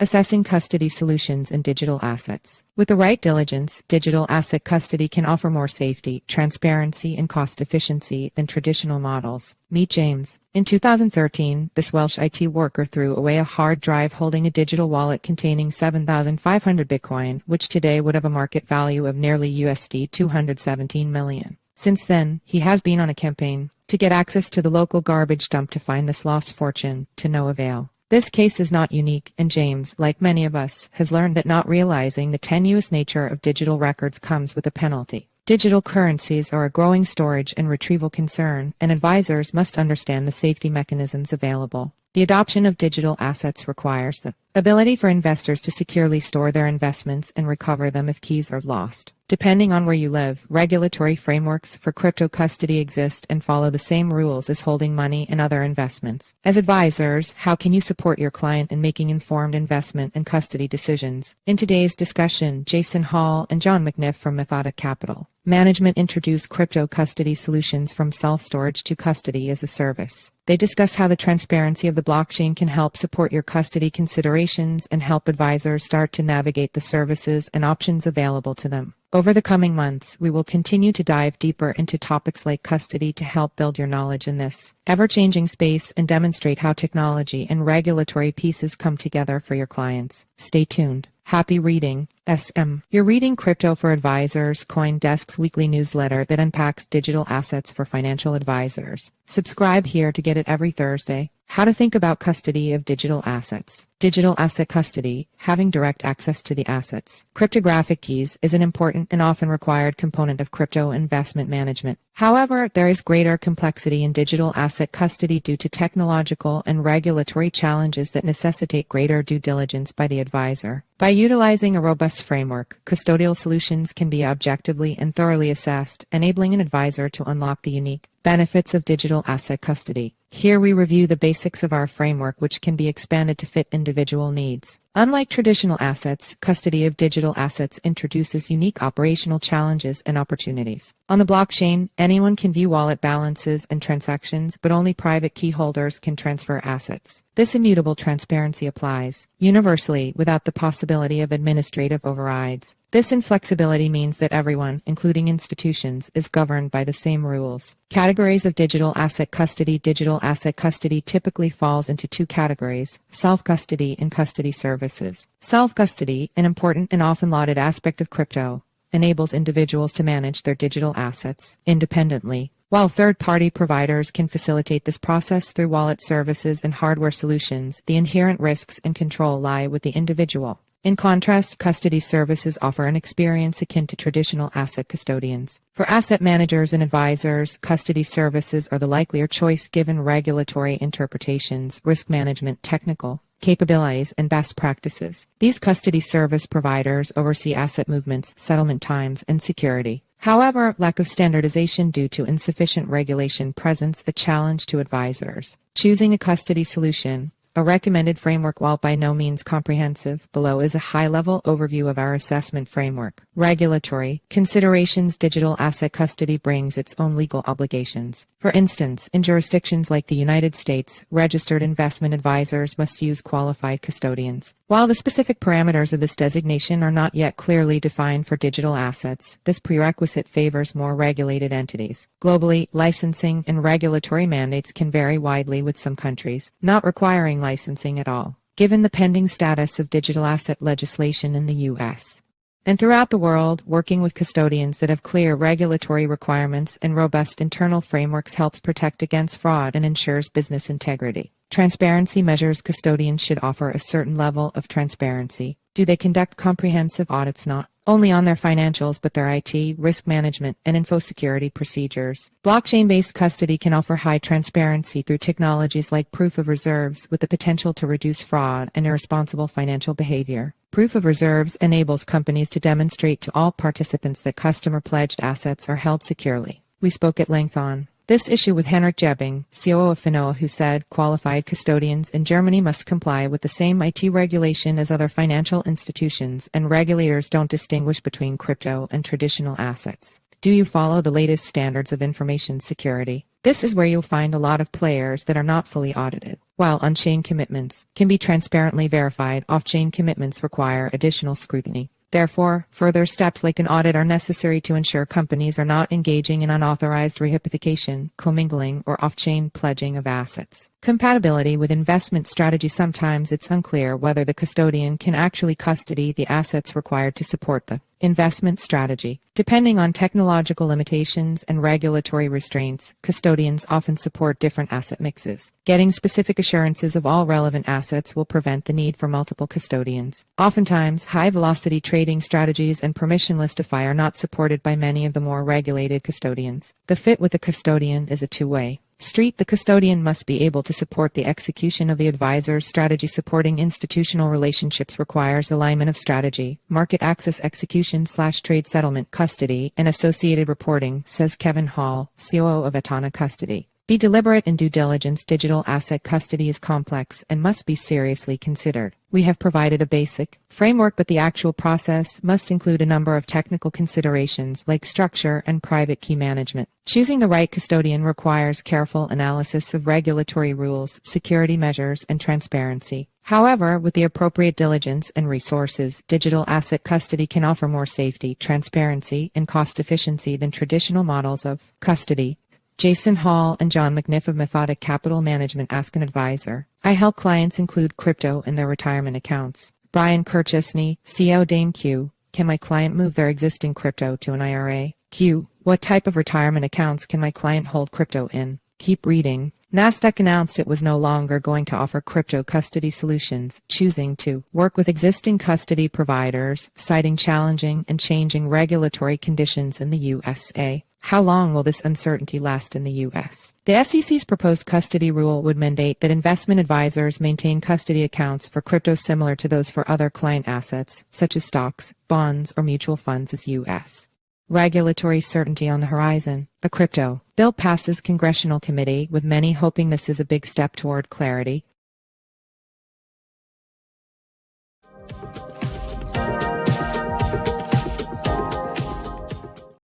Assessing custody solutions in digital assets. With the right diligence, digital asset custody can offer more safety, transparency, and cost efficiency than traditional models. Meet James. In 2013, this Welsh IT worker threw away a hard drive holding a digital wallet containing 7,500 Bitcoin, which today would have a market value of nearly USD 217 million. Since then, he has been on a campaign to get access to the local garbage dump to find this lost fortune, to no avail. This case is not unique, and James, like many of us, has learned that not realizing the tenuous nature of digital records comes with a penalty. Digital currencies are a growing storage and retrieval concern, and advisors must understand the safety mechanisms available. The adoption of digital assets requires the ability for investors to securely store their investments and recover them if keys are lost. Depending on where you live, regulatory frameworks for crypto custody exist and follow the same rules as holding money and other investments. As advisors, how can you support your client in making informed investment and custody decisions? In today's discussion, Jason Hall and John McNiff from Methodic Capital Management introduce crypto custody solutions from self-storage to custody as a service. They discuss how the transparency of the blockchain can help support your custody considerations and help advisors start to navigate the services and options available to them. Over the coming months, we will continue to dive deeper into topics like custody to help build your knowledge in this ever-changing space and demonstrate how technology and regulatory pieces come together for your clients. Stay tuned. Happy reading. SM. You're reading Crypto for Advisors, CoinDesk's weekly newsletter that unpacks digital assets for financial advisors. Subscribe here to get it every Thursday. How to think about custody of digital assets. Digital asset custody, having direct access to the assets. Cryptographic keys is an important and often required component of crypto investment management. However, there is greater complexity in digital asset custody due to technological and regulatory challenges that necessitate greater due diligence by the advisor. By utilizing a robust framework, custodial solutions can be objectively and thoroughly assessed, enabling an advisor to unlock the unique benefits of digital asset custody. Here we review the basics of our framework, which can be expanded to fit individual needs. Unlike traditional assets, custody of digital assets introduces unique operational challenges and opportunities. On the blockchain, anyone can view wallet balances and transactions, but only private key holders can transfer assets. This immutable transparency applies universally without the possibility of administrative overrides. This inflexibility means that everyone, including institutions, is governed by the same rules. Categories of digital asset custody. Digital asset custody typically falls into two categories: self-custody and custody services. Self-custody, an important and often lauded aspect of crypto, enables individuals to manage their digital assets independently, while third-party providers can facilitate this process through wallet services and hardware solutions. The inherent risks and control lie with the individual. In contrast, custody services offer an experience akin to traditional asset custodians. For asset managers and advisors, custody services are the likelier choice given regulatory interpretations, risk management, technical capabilities, and best practices. These custody service providers oversee asset movements, settlement times, and security. However, lack of standardization due to insufficient regulation presents a challenge to advisors. Choosing a custody solution. A recommended framework, while by no means comprehensive, below is a high-level overview of our assessment framework. Regulatory considerations. Digital asset custody brings its own legal obligations. For instance, in jurisdictions like the United States, registered investment advisors must use qualified custodians. While the specific parameters of this designation are not yet clearly defined for digital assets, this prerequisite favors more regulated entities. Globally, licensing and regulatory mandates can vary widely, with some countries not requiring licensing at all, given the pending status of digital asset legislation in the U.S. and throughout the world. Working with custodians that have clear regulatory requirements and robust internal frameworks helps protect against fraud and ensures business integrity. Transparency measures. Custodians should offer a certain level of transparency. Do they conduct comprehensive audits not only on their financials but their IT, risk management, and info security procedures? Blockchain-based custody can offer high transparency through technologies like proof of reserves, with the potential to reduce fraud and irresponsible financial behavior. Proof of reserves enables companies to demonstrate to all participants that customer-pledged assets are held securely. We spoke at length on this issue with Henrik Jebbing, COO of Finoa, who said qualified custodians in Germany must comply with the same IT regulation as other financial institutions, and regulators don't distinguish between crypto and traditional assets. Do you follow the latest standards of information security? This is where you'll find a lot of players that are not fully audited. While on-chain commitments can be transparently verified, off-chain commitments require additional scrutiny. Therefore, further steps like an audit are necessary to ensure companies are not engaging in unauthorized rehypothecation, commingling, or off-chain pledging of assets. Compatibility with investment strategy. Sometimes it's unclear whether the custodian can actually custody the assets required to support the investment strategy. Depending on technological limitations and regulatory restraints, custodians often support different asset mixes. Getting specific assurances of all relevant assets will prevent the need for multiple custodians. Oftentimes, high-velocity trading strategies and permissionless DeFi are not supported by many of the more regulated custodians. The fit with the custodian is a two-way street. The custodian must be able to support the execution of the advisor's strategy. Supporting institutional relationships requires alignment of strategy, market access, execution/trade settlement, custody, and associated reporting, says Kevin Hall, COO of Etana Custody. Be deliberate in due diligence. Digital asset custody is complex and must be seriously considered. We have provided a basic framework, but the actual process must include a number of technical considerations like structure and private key management. Choosing the right custodian requires careful analysis of regulatory rules, security measures, and transparency. However, with the appropriate diligence and resources, digital asset custody can offer more safety, transparency, and cost efficiency than traditional models of custody. Jason Hall and John McNiff of Methodic Capital Management ask an advisor. I help clients include crypto in their retirement accounts. Brian Kirchesney, CEO Dame Q. Can my client move their existing crypto to an IRA? Q. What type of retirement accounts can my client hold crypto in? Keep reading. Nasdaq announced it was no longer going to offer crypto custody solutions, choosing to work with existing custody providers, citing challenging and changing regulatory conditions in the USA. How long will this uncertainty last in the U.S.? The SEC's proposed custody rule would mandate that investment advisors maintain custody accounts for crypto similar to those for other client assets, such as stocks, bonds, or mutual funds as U.S. Regulatory certainty on the horizon. A crypto bill passes congressional committee, with many hoping this is a big step toward clarity.